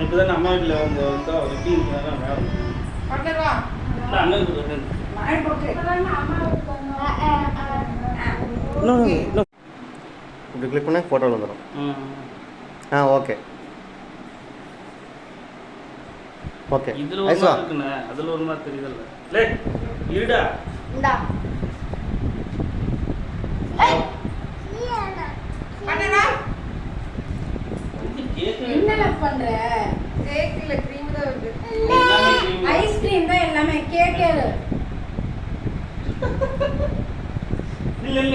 இப்போதான் அம்மா வீட்டில் வந்து அவர் எப்படி இருந்தாலும் வேறு இப்படி கிளிக் பண்ணால் ஃபோட்டோவில் வந்துடும். Okay okay. இதில் ஒரு மாதிரி இருக்குண்ணே, அதில் ஒரு மாதிரி தெரியுதல்ல. லே இருடா இந்தா என்னல பண்ற? கேக் இல்ல க்ரீம் தான் வருது. ஐஸ்கிரீம் தான் எல்லாமே கேக். இல்ல